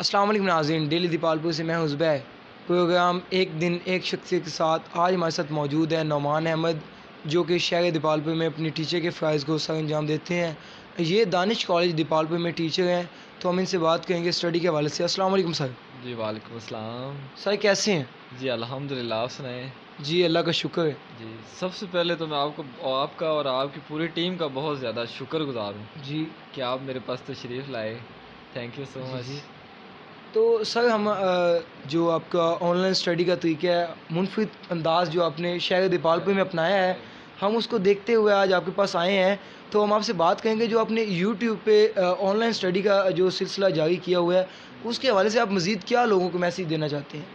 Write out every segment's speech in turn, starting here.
السلام علیکم ناظرین، ڈیلی دیپالپور سے میں ہوں زبیر۔ پروگرام ایک دن ایک شخصیت کے ساتھ آج ہمارے ساتھ موجود ہے نعمان احمد، جو کہ شہر دیپالپور میں اپنی ٹیچر کے فرائض کو سر انجام دیتے ہیں۔ یہ دانش کالج دیپالپور میں ٹیچر ہیں، تو ہم ان سے بات کریں گے اسٹڈی کے حوالے سے۔ السلام علیکم سر۔ جی وعلیکم السلام۔ سر کیسے ہیں؟ جی الحمدللہ، آپ سنائیں؟ جی اللہ کا شکر ہے۔ جی سب سے پہلے تو میں آپ کا اور آپ کی پوری ٹیم کا بہت زیادہ شکر گزار ہوں جی کہ آپ میرے پاس تشریف لائے۔ تھینک یو سو مچ۔ جی تو سر ہم جو آپ کا آن لائن اسٹڈی کا طریقہ ہے، منفرد انداز جو آپ نے شہر دیپالپور میں اپنایا ہے، ہم اس کو دیکھتے ہوئے آج آپ کے پاس آئے ہیں۔ تو ہم آپ سے بات کریں گے جو آپ نے یوٹیوب پہ آن لائن اسٹڈی کا جو سلسلہ جاری کیا ہوا ہے، اس کے حوالے سے آپ مزید کیا لوگوں کو میسیج دینا چاہتے ہیں؟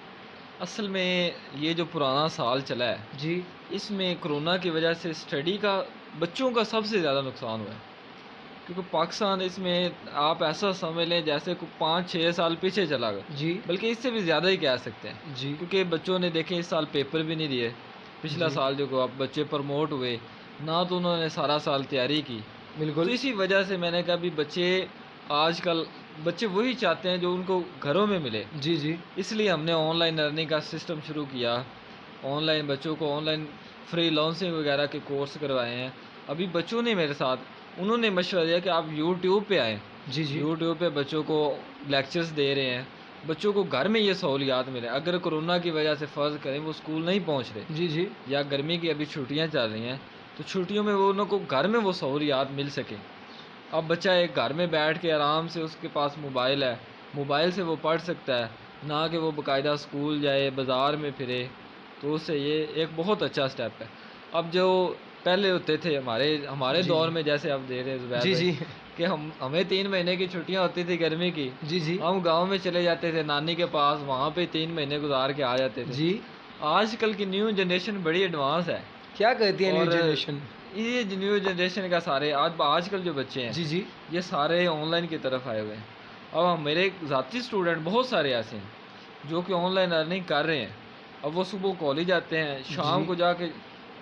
اصل میں یہ جو پرانا سال چلا ہے، جی اس میں کرونا کی وجہ سے اسٹڈی کا بچوں کا سب سے زیادہ نقصان ہوا ہے، کیونکہ پاکستان اس میں آپ ایسا سمجھ لیں جیسے 5-6 سال پیچھے چلا گیا، جی بلکہ اس سے بھی زیادہ ہی کہہ سکتے ہیں، جی کیونکہ بچوں نے دیکھیں اس سال پیپر بھی نہیں دیے۔ پچھلا جی سال جو اب بچے پروموٹ ہوئے نہ، تو انہوں نے سارا سال تیاری کی، تو بالکل اسی وجہ سے میں نے کہا بھی آج کل بچے وہی چاہتے ہیں جو ان کو گھروں میں ملے، جی جی اس لیے ہم نے آن لائن لرننگ کا سسٹم شروع کیا۔ آن لائن بچوں کو آن لائن فری لانسنگ وغیرہ کے کورس کروائے ہیں۔ ابھی بچوں نے میرے ساتھ انہوں نے مشورہ دیا کہ آپ یوٹیوب پہ آئیں، جی جی یوٹیوب پہ بچوں کو لیکچرز دے رہے ہیں، بچوں کو گھر میں یہ سہولیات ملے۔ اگر کرونا کی وجہ سے فرض کریں وہ اسکول نہیں پہنچ رہے، جی جی یا گرمی کی ابھی چھٹیاں چل رہی ہیں، تو چھٹیوں میں وہ انہوں کو گھر میں وہ سہولیات مل سکیں۔ اب بچہ ایک گھر میں بیٹھ کے آرام سے، اس کے پاس موبائل ہے، موبائل سے وہ پڑھ سکتا ہے، نہ کہ وہ باقاعدہ اسکول جائے، بازار میں پھرے، تو اس سے یہ ایک بہت اچھا سٹیپ ہے۔ اب جو پہلے ہوتے تھے ہمارے جی دور جی میں، جیسے آپ دے رہے ہیں زبیر جی بھائی، جی کہ ہمیں 3 مہینے کی چھٹیاں ہوتی تھی گرمی کی، جی جی ہم گاؤں میں چلے جاتے تھے نانی کے پاس، وہاں پہ 3 مہینے گزار کے آ جاتے تھے۔ جی آج کل کی نیو جنریشن بڑی ایڈوانس ہے، کیا کہتی ہے نیو اور جنریشن؟ یہ نیو جنریشن کا سارے آج کل جو بچے ہیں، جی جی یہ سارے آن لائن کی طرف آئے ہوئے ہیں۔ اب میرے ذاتی اسٹوڈنٹ بہت سارے ایسے ہیں جو کہ آن لائن ارننگ کر رہے ہیں۔ اب وہ صبح کالج آتے ہیں، شام جی کو جا کے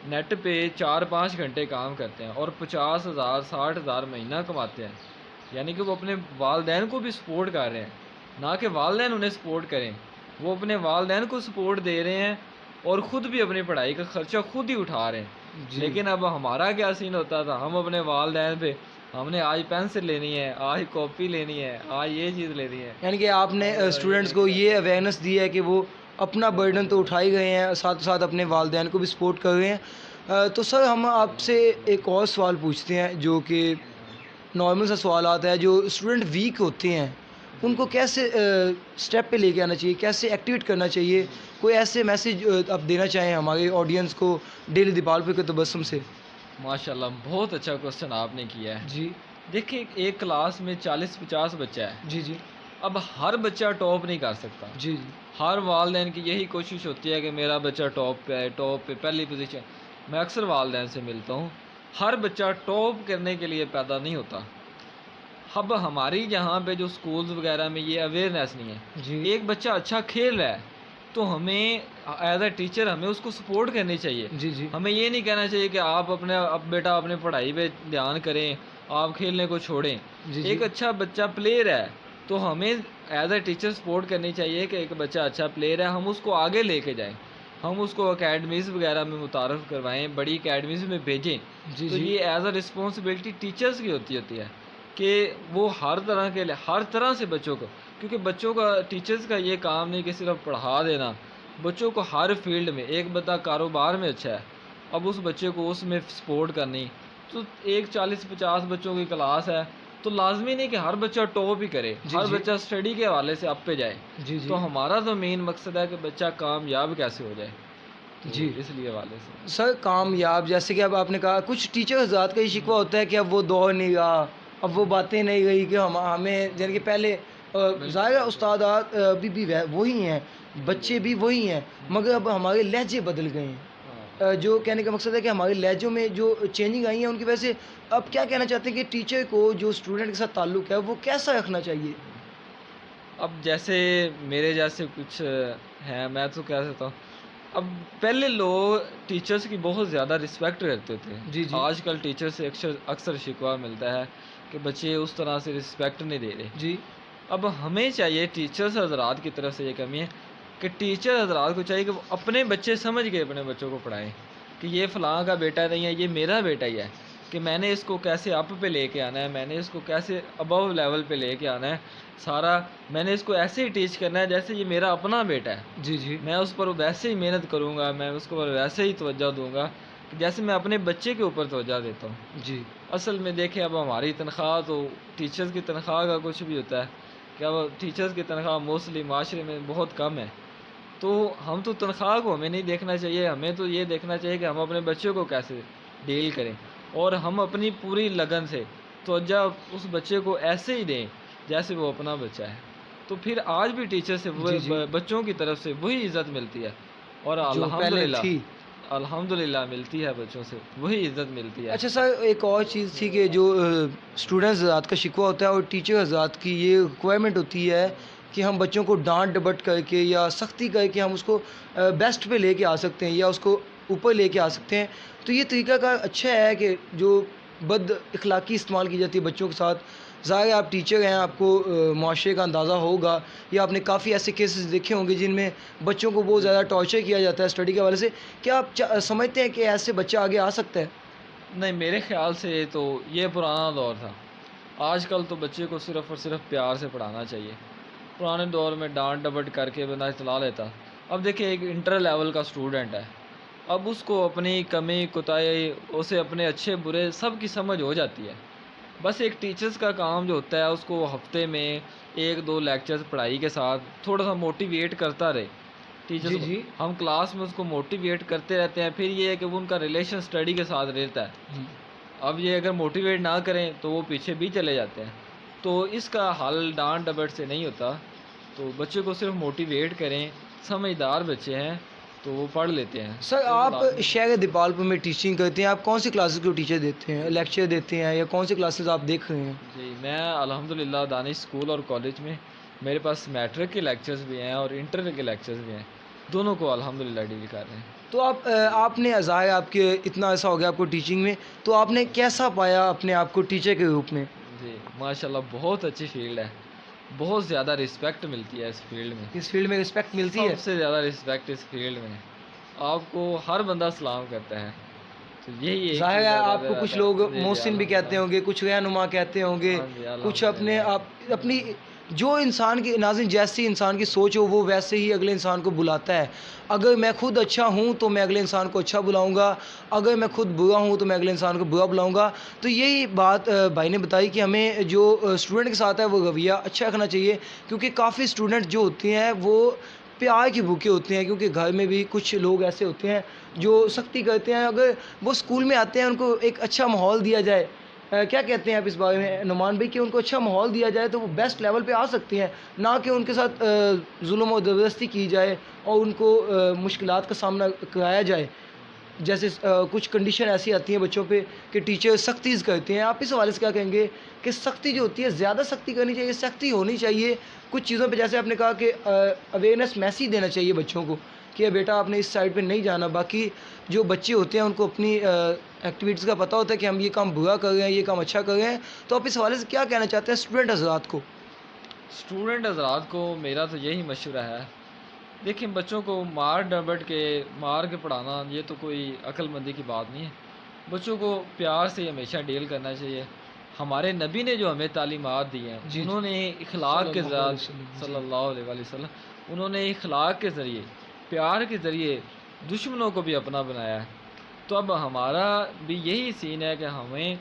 نیٹ پہ 4-5 گھنٹے کام کرتے ہیں اور 50,000 60,000 مہینہ کماتے ہیں، یعنی کہ وہ اپنے والدین کو بھی سپورٹ کر رہے ہیں، نہ کہ والدین انہیں سپورٹ کریں، وہ اپنے والدین کو سپورٹ دے رہے ہیں اور خود بھی اپنی پڑھائی کا خرچہ خود ہی اٹھا رہے ہیں۔ جی لیکن اب ہمارا کیا سین ہوتا تھا، ہم اپنے والدین پہ ہم نے آج پینسل لینی ہے، آج کاپی لینی ہے، آج یہ چیز لینی ہے۔ یعنی کہ آپ نے اسٹوڈنٹس کو یہ اویئرنیس دی ہے کہ وہ اپنا برڈن تو اٹھا ہی گئے ہیں، ساتھ ساتھ اپنے والدین کو بھی سپورٹ کر رہے ہیں۔ تو سر ہم آپ سے ایک اور سوال پوچھتے ہیں، جو کہ نارمل سا سوالات ہے۔ جو اسٹوڈنٹ ویک ہوتے ہیں ان کو کیسے اسٹیپ پہ لے کے آنا چاہیے، کیسے ایکٹیویٹ کرنا چاہیے؟ کوئی ایسے میسیج آپ دینا چاہیں ہمارے آڈینس کو ڈیلی دیپالپور کے تبسم سے؟ ماشاءاللہ بہت اچھا کوسچن آپ نے کیا ہے۔ جی دیکھیں ایک کلاس میں 40-50 بچہ ہے، جی جی اب ہر بچہ ٹاپ نہیں کر سکتا۔ جی جی ہر والدین کی یہی کوشش ہوتی ہے کہ میرا بچہ ٹاپ پہ ہے، ٹاپ پہ پہلی پوزیشن۔ میں اکثر والدین سے ملتا ہوں، ہر بچہ ٹاپ کرنے کے لیے پیدا نہیں ہوتا۔ اب ہماری یہاں پہ جو سکولز وغیرہ میں یہ اویئرنیس نہیں ہے۔ جی ایک بچہ اچھا کھیل رہا ہے تو ہمیں ایز اے ٹیچر ہمیں اس کو سپورٹ کرنی چاہیے۔ جی جی ہمیں یہ نہیں کہنا چاہیے کہ آپ اب بیٹا اپنے پڑھائی پہ دھیان کریں، آپ کھیلنے کو چھوڑیں۔ جی جی ایک اچھا بچہ پلیئر ہے تو ہمیں ایز اے ٹیچر سپورٹ کرنی چاہیے کہ ایک بچہ اچھا پلیئر ہے، ہم اس کو آگے لے کے جائیں، ہم اس کو اکیڈمیز وغیرہ میں متعارف کروائیں، بڑی اکیڈمیز میں بھیجیں۔ جی تو جی یہ ایز اے رسپانسبلٹی ٹیچرز کی ہوتی ہے کہ وہ ہر طرح سے بچوں کو، کیونکہ بچوں کا ٹیچرز کا یہ کام نہیں کہ صرف پڑھا دینا، بچوں کو ہر فیلڈ میں، ایک بندہ کاروبار میں اچھا ہے، اب اس بچے کو اس میں سپورٹ کرنی، تو ایک 40-50 بچوں کی کلاس ہے تو لازمی نہیں کہ ہر بچہ ٹاپ ہی کرے، جی ہر جی بچہ اسٹڈی کے حوالے سے اپ پہ جائے۔ جی جی تو ہمارا تو مین مقصد ہے کہ بچہ کامیاب کیسے ہو جائے، تو جی اس لیے حوالے سے۔ سر کامیاب، جیسے کہ اب آپ نے کہا کچھ ٹیچر حضرات کا یہ شکوہ ہوتا ہے کہ اب وہ دور نہیں رہا، اب وہ باتیں نہیں رہی کہ ہمیں، یعنی کہ پہلے ظاہر استادات بھی وہی ہیں، بچے بھی وہی ہیں، مگر اب ہمارے لہجے بدل گئے ہیں۔ جو کہنے کا مقصد ہے کہ ہمارے لہجوں میں جو چینجنگ آئی ہیں ان کی وجہ سے اب کیا کہنا چاہتے ہیں کہ ٹیچر کو جو اسٹوڈنٹ کے ساتھ تعلق ہے وہ کیسا رکھنا چاہیے؟ اب جیسے میرے جیسے کچھ ہیں، میں تو کہہ سکتا ہوں، اب پہلے لوگ ٹیچرز کی بہت زیادہ رسپیکٹ کرتے تھے، جی جی آج کل ٹیچر سے اکثر شکوہ ملتا ہے کہ بچے اس طرح سے رسپیکٹ نہیں دے رہے۔ جی اب ہمیں چاہیے ٹیچرز حضرات کی طرف سے یہ کمی ہے کہ ٹیچر حضرات کو چاہیے کہ وہ اپنے بچے سمجھ کے اپنے بچوں کو پڑھائیں کہ یہ فلاں کا بیٹا نہیں ہے، یہ میرا بیٹا ہی ہے، کہ میں نے اس کو کیسے اپ پہ لے کے آنا ہے، میں نے اس کو کیسے ابو لیول پہ لے کے آنا ہے، سارا میں نے اس کو ایسے ہی ٹیچ کرنا ہے جیسے یہ میرا اپنا بیٹا ہے، جی جی میں اس پر ویسے ہی محنت کروں گا، میں اس کو ویسے ہی توجہ دوں گا کہ جیسے میں اپنے بچے کے اوپر توجہ دیتا ہوں۔ جی اصل میں دیکھیں اب ہماری تنخواہ تو ٹیچرز کی تنخواہ کا کچھ بھی ہوتا ہے کہ اب ٹیچرز کی تنخواہ موسٹلی معاشرے میں بہت کم ہے، تو ہم تو تنخواہ کو ہمیں نہیں دیکھنا چاہیے، ہمیں تو یہ دیکھنا چاہیے کہ ہم اپنے بچوں کو کیسے ڈیل کریں اور ہم اپنی پوری لگن سے توجہ اس بچے کو ایسے ہی دیں جیسے وہ اپنا بچہ ہے، تو پھر آج بھی ٹیچر سے جی جی بچوں کی طرف سے وہی عزت ملتی ہے اور جو پہلے تھی۔ الحمدللہ ملتی ہے، بچوں سے وہی عزت ملتی ہے۔ اچھا سر، ایک اور چیز تھی کہ جو اسٹوڈنٹس حضرات کا شکوہ ہوتا ہے اور ٹیچر حضرات کی یہ ریکوائرمنٹ ہوتی ہے کہ ہم بچوں کو ڈانٹ ڈپٹ کر کے یا سختی کر کے ہم اس کو بیسٹ پہ لے کے آ سکتے ہیں یا اس کو اوپر لے کے آ سکتے ہیں، تو یہ طریقہ کار اچھا ہے کہ جو بد اخلاقی استعمال کی جاتی ہے بچوں کے ساتھ؟ ظاہر ہے آپ ٹیچر ہیں، آپ کو معاشرے کا اندازہ ہوگا یا آپ نے کافی ایسے کیسز دیکھے ہوں گے جن میں بچوں کو بہت زیادہ ٹارچر کیا جاتا ہے اسٹڈی کے حوالے سے، کیا آپ سمجھتے ہیں کہ ایسے بچہ آگے آ سکتا ہے؟ نہیں، میرے خیال سے تو یہ پرانا دور تھا، آج کل تو بچے کو صرف اور صرف پیار سے پڑھانا چاہیے۔ پرانے دور میں ڈانٹ ڈپٹ کر کے بندہ چلا لیتا، اب دیکھیں ایک انٹر لیول کا اسٹوڈنٹ ہے، اب اس کو اپنی کمی کوتاہی اسے اپنے اچھے برے سب کی سمجھ ہو جاتی ہے، بس ایک ٹیچرز کا کام جو ہوتا ہے اس کو ہفتے میں ایک دو لیکچرز پڑھائی کے ساتھ تھوڑا سا موٹیویٹ کرتا رہے ٹیچرز جی کو، جی ہم کلاس میں اس کو موٹیویٹ کرتے رہتے ہیں، پھر یہ ہے کہ وہ ان کا ریلیشن اسٹڈی کے ساتھ رہتا ہے، اب یہ اگر موٹیویٹ نہ کریں تو وہ پیچھے بھی چلے جاتے ہیں، تو اس کا حل ڈانٹ ڈپٹ سے نہیں ہوتا، تو بچے کو صرف موٹیویٹ کریں، سمجھدار بچے ہیں تو وہ پڑھ لیتے ہیں۔ سر، آپ شہر دیپالپور میں ٹیچنگ کرتے ہیں، آپ کون سی کلاسز کو ٹیچر دیتے ہیں، لیکچر دیتے ہیں یا کون سی کلاسز آپ دیکھ رہے ہیں؟ جی، میں الحمدللہ دانش اسکول اور کالج میں میرے پاس میٹرک کے لیکچرز بھی ہیں اور انٹر کے لیکچرز بھی ہیں، دونوں کو الحمدللہ ڈیل کر رہے ہیں۔ تو آپ نے ظاہر آپ کے اتنا ایسا ہو گیا آپ کو ٹیچنگ میں، تو آپ نے کیسا پایا اپنے آپ کو ٹیچر کے روپ میں؟ جی ماشاءاللہ بہت اچھی فیلڈ ہے، بہت زیادہ رسپیکٹ ملتی ہے اس فیلڈ میں، اس فیلڈ میں رسپیکٹ ملتی ہے؟ سب سے زیادہ رسپیکٹ اس فیلڈ میں، آپ کو ہر بندہ سلام کرتا ہے، تو یہی ایک ظاہر چیز ہے زیادہ آپ کو کچھ لوگ محسن بھی کہتے ہوں گے، کچھ رہنما کہتے ہوں گے، ہاں جی، کچھ اپنے الحمدللہ۔ اپنی جو انسان کی ناظرین جیسی انسان کی سوچ ہو وہ ویسے ہی اگلے انسان کو بلاتا ہے۔ اگر میں خود اچھا ہوں تو میں اگلے انسان کو اچھا بلاؤں گا، اگر میں خود برا ہوں تو میں اگلے انسان کو برا بلاؤں گا، تو یہی بات بھائی نے بتائی کہ ہمیں جو اسٹوڈنٹ کے ساتھ ہے وہ رویہ اچھا رکھنا چاہیے، کیونکہ کافی اسٹوڈنٹ جو ہوتے ہیں وہ پیار کے بھوکے ہوتے ہیں، کیونکہ گھر میں بھی کچھ لوگ ایسے ہوتے ہیں جو سختی کرتے ہیں، اگر وہ اسکول میں آتے ہیں ان کو ایک اچھا ماحول دیا جائے، کیا کہتے ہیں آپ اس بارے میں نعمان بھائی، کہ ان کو اچھا ماحول دیا جائے تو وہ بیسٹ لیول پہ آ سکتے ہیں، نہ کہ ان کے ساتھ ظلم و زبردستی کی جائے اور ان کو مشکلات کا سامنا کرایا جائے، جیسے کچھ کنڈیشن ایسی آتی ہیں بچوں پہ کہ ٹیچر سختی کرتے ہیں۔ آپ اس حوالے سے کیا کہیں گے کہ سختی جو ہوتی ہے زیادہ سختی کرنی چاہیے، سختی ہونی چاہیے کچھ چیزوں پہ، جیسے آپ نے کہا کہ اویئرنیس میسیج دینا چاہیے بچوں کو کہ بیٹا آپ نے اس سائڈ پہ نہیں جانا، باقی جو بچے ہوتے ہیں ان کو اپنی ایکٹیویٹیز کا پتہ ہوتا ہے کہ ہم یہ کام برا کر رہے ہیں، یہ کام اچھا کر رہے ہیں، تو آپ اس حوالے سے کیا کہنا چاہتے ہیں اسٹوڈنٹ حضرات کو؟ اسٹوڈنٹ حضرات کو میرا تو یہی مشورہ ہے، دیکھیں بچوں کو مار کے پڑھانا یہ تو کوئی عقل مندی کی بات نہیں ہے، بچوں کو پیار سے ہمیشہ ڈیل کرنا چاہیے۔ ہمارے نبی نے جو ہمیں تعلیمات دی ہیں جی انہوں نے اخلاق کے ذریعے صلی صلی اللہ علیہ وآلہ وسلم، انہوں نے اخلاق کے ذریعے پیار کے ذریعے دشمنوں کو بھی اپنا بنایا ہے، تو اب ہمارا بھی یہی سین ہے کہ ہمیں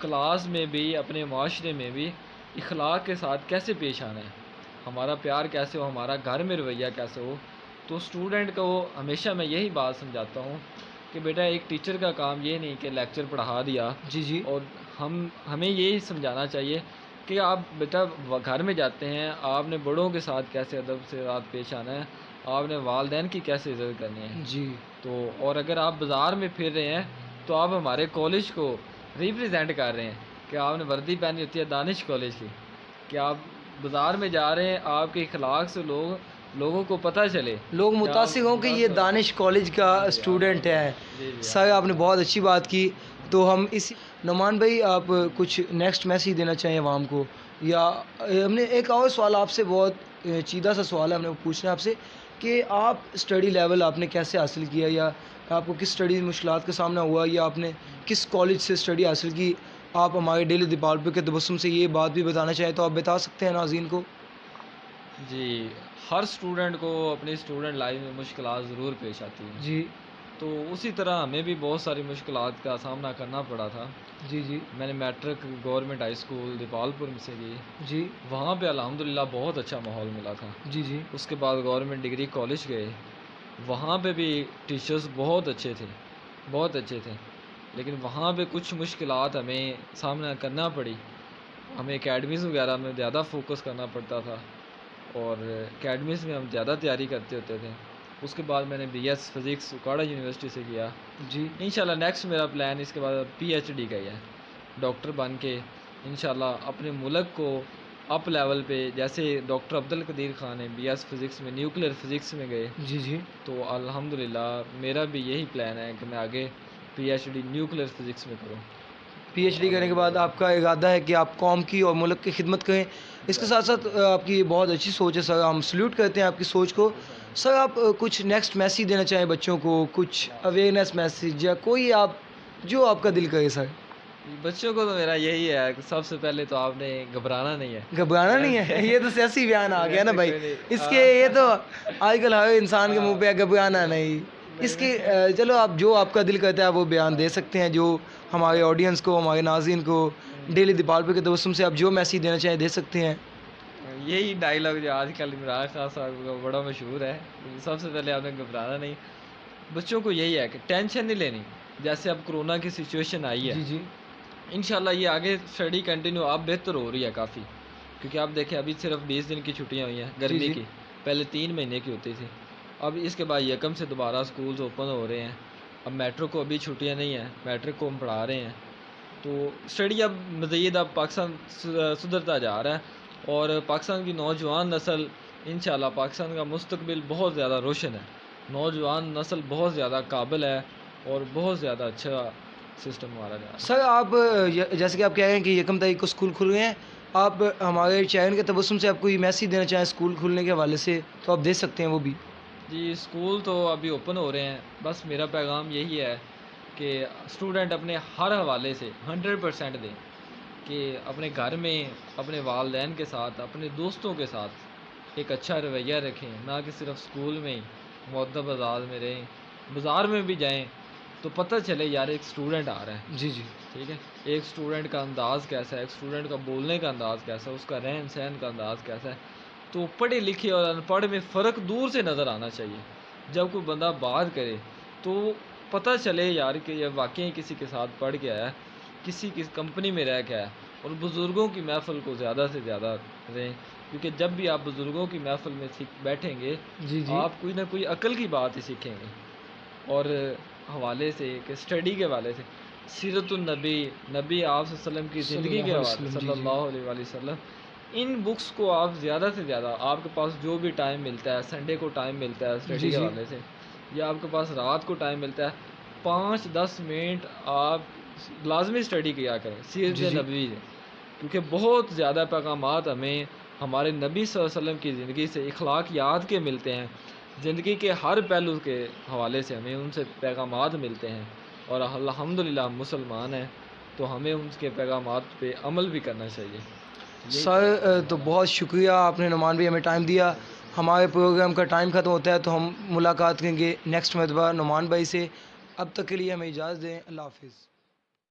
کلاس میں بھی اپنے معاشرے میں بھی اخلاق کے ساتھ کیسے پیش آنا ہے، ہمارا پیار کیسے ہو، ہمارا گھر میں رویہ کیسے ہو، تو اسٹوڈنٹ کو ہمیشہ میں یہی بات سمجھاتا ہوں کہ بیٹا ایک ٹیچر کا کام یہ نہیں کہ لیکچر پڑھا دیا، جی جی اور ہمیں یہی سمجھانا چاہیے کہ آپ بیٹا گھر میں جاتے ہیں آپ نے بڑوں کے ساتھ کیسے ادب سے بات پیش آنا ہے، آپ نے والدین کی کیسے عزت کرنی ہے، جی تو اور اگر آپ بازار میں پھر رہے ہیں تو آپ ہمارے کالج کو ریپرزینٹ کر رہے ہیں کہ آپ نے وردی پہنی ہوتی ہے دانش کالج کی، کہ آپ بازار میں جا رہے ہیں، آپ کے اخلاق سے لوگوں کو پتہ چلے، لوگ متاثر ہوں کہ یہ دانش کالج کا اسٹوڈنٹ ہے۔ جی جی سر آپ نے بہت اچھی بات کی، تو ہم اسی نعمان بھائی آپ کچھ نیکسٹ میسیج دینا چاہیں عوام کو، یا ہم نے ایک اور سوال آپ سے، بہت چیدہ سا سوال ہے ہم نے پوچھنا ہے آپ سے کہ آپ اسٹڈی لیول آپ نے کیسے حاصل کیا، یا آپ کو کس اسٹڈی مشکلات کا سامنا ہوا، یا آپ نے کس کالج سے اسٹڈی حاصل کی؟ آپ ہمارے ڈیلی دیپالپور کے تبسم سے یہ بات بھی بتانا چاہیں تو آپ بتا سکتے ہیں ناظرین کو؟ جی، ہر اسٹوڈنٹ کو اپنی اسٹوڈنٹ لائف میں مشکلات ضرور پیش آتی ہیں، جی تو اسی طرح ہمیں بھی بہت ساری مشکلات کا سامنا کرنا پڑا تھا۔ جی جی میں نے matric government high school Dipalpur میں سے کی، جی وہاں پہ الحمدللہ بہت اچھا ماحول ملا تھا۔ جی جی اس کے بعد گورنمنٹ ڈگری کالج گئے، وہاں پہ بھی ٹیچرز بہت اچھے تھے، بہت اچھے تھے، لیکن وہاں پہ کچھ مشکلات ہمیں سامنا کرنا پڑی۔ ہمیں اکیڈمیز وغیرہ میں زیادہ فوکس کرنا پڑتا تھا، اور اکیڈمیز میں ہم زیادہ تیاری کرتے ہوتے تھے۔ اس کے بعد میں نے B S physics Okara university سے کیا۔ جی انشاءاللہ نیکسٹ میرا پلان اس کے بعد پی ایچ ڈی کا ہی ہے، ڈاکٹر بن کے انشاءاللہ اپنے ملک کو اپ لیول پہ، جیسے ڈاکٹر عبدالقدیر خان نے بی ایس فزکس میں نیوکلیئر فزکس میں گئے، جی جی تو الحمدللہ میرا بھی یہی پلان ہے کہ میں آگے P H D nuclear physics میں کروں۔ پی ایچ ڈی کرنے کے بعد آپ کا ارادہ ہے کہ آپ قوم کی اور ملک کی خدمت کریں۔ اس کے ساتھ ساتھ آپ کی بہت اچھی سوچ ہے سر، ہم سلیوٹ کرتے ہیں آپ کی سوچ کو۔ سر آپ کچھ نیکسٹ میسیج دینا چاہیں بچوں کو، کچھ اویئرنیس میسیج یا کوئی آپ جو آپ کا دل کرے سر؟ بچوں کو تو میرا یہی ہے کہ سب سے پہلے تو آپ نے گھبرانا نہیں ہے۔ گھبرانا نہیں ہے، یہ تو سیاسی بیان آ گیا نا بھائی، اس کے یہ تو آج کل ہر انسان کے منہ پہ گھبرانا نہیں۔ اس کی چلو آپ جو آپ کا دل کرتا ہے وہ بیان دے سکتے ہیں، جو ہمارے آڈینس کو، ہمارے ناظرین کو ڈیلی دیپالپور کے تبسم سے آپ جو میسیج دینا چاہیں دے سکتے ہیں۔ یہی ڈائلاگ جو آج کل عمران خان صاحب کا بڑا مشہور ہے، سب سے پہلے آپ نے گھبرانا نہیں۔ بچوں کو یہی ہے کہ ٹینشن نہیں لینی، جیسے اب کرونا کی سچویشن آئی ہے، جی جی انشاءاللہ یہ آگے اسٹڈی کنٹینیو اب بہتر ہو رہی ہے کافی، کیونکہ آپ دیکھیں ابھی صرف 20 دن کی چھٹیاں ہوئی ہیں گرمی جی کی، پہلے 3 مہینے کی ہوتی تھی۔ اب اس کے بعد یکم سے دوبارہ سکولز اوپن ہو رہے ہیں۔ اب میٹرک کو ابھی چھٹیاں نہیں ہیں، میٹرک کو ہم پڑھا رہے ہیں، تو اسٹڈی اب مزید اب پاکستان سدھرتا جا رہا ہے، اور پاکستان کی نوجوان نسل انشاءاللہ پاکستان کا مستقبل بہت زیادہ روشن ہے، نوجوان نسل بہت زیادہ قابل ہے، اور بہت زیادہ اچھا سسٹم ہمارا جا رہا ہے۔ سر آپ جیسے کہ آپ کہہ رہے ہیں کہ یکم تاریخ کو اسکول کھل رہے ہیں، آپ ہمارے چینل کے تبسم سے آپ کوئی میسیج دینا چاہیں اسکول کھلنے کے حوالے سے تو آپ دے سکتے ہیں وہ بھی۔ جی، اسکول تو ابھی اوپن ہو رہے ہیں، بس میرا پیغام یہی ہے کہ اسٹوڈنٹ اپنے ہر حوالے سے 100% دیں، کہ اپنے گھر میں اپنے والدین کے ساتھ، اپنے دوستوں کے ساتھ ایک اچھا رویہ رکھیں، نہ کہ صرف اسکول میں ہی مؤدب انداز میں رہیں۔ بازار میں بھی جائیں تو پتہ چلے یار ایک اسٹوڈنٹ آ رہا ہے، جی جی ٹھیک ہے، ایک اسٹوڈنٹ کا انداز کیسا ہے، ایک اسٹوڈنٹ کا بولنے کا انداز کیسا ہے، اس کا رہن سہن کا انداز کیسا ہے۔ تو پڑھے لکھے اور ان پڑھ میں فرق دور سے نظر آنا چاہیے۔ جب کوئی بندہ بات کرے تو پتہ چلے یار کہ یہ واقعی کسی کے ساتھ پڑھ کے آیا ہے، کسی کمپنی میں رہ کے آیا ہے۔ اور بزرگوں کی محفل کو زیادہ سے زیادہ رہیں، کیونکہ جب بھی آپ بزرگوں کی محفل میں بیٹھیں گے، جی جی آپ کوئی نہ کوئی عقل کی بات ہی سیکھیں گے۔ اور حوالے سے کہ اسٹڈی کے حوالے سے سیرت النبی، نبی آپ صلی اللہ علیہ وسلم کی زندگی کے حوالے صلی اللہ علیہ وآلہ وسلم، ان بکس کو آپ زیادہ سے زیادہ، آپ کے پاس جو بھی ٹائم ملتا ہے، سنڈے کو ٹائم ملتا ہے اسٹڈی جی کے جی حوالے سے، یا آپ کے پاس رات کو ٹائم ملتا ہے، 5-10 منٹ آپ لازمی اسٹڈی کیا کریں سیرت جی جی نبوی سے، کیونکہ بہت زیادہ پیغامات ہمیں ہمارے نبی صلی اللہ علیہ وسلم کی زندگی سے، اخلاقیات کے ملتے ہیں، زندگی کے ہر پہلو کے حوالے سے ہمیں ان سے پیغامات ملتے ہیں، اور الحمدللہ ہم مسلمان ہیں تو ہمیں ان کے پیغامات پہ عمل بھی کرنا چاہیے۔ سر تو بہت شکریہ، آپ نے نعمان بھائی ہمیں ٹائم دیا۔ ہمارے پروگرام کا ٹائم ختم ہوتا ہے تو ہم ملاقات کریں گے نیکسٹ مرتبہ نعمان بھائی سے۔ اب تک کے لیے ہمیں اجازت دیں، اللہ حافظ۔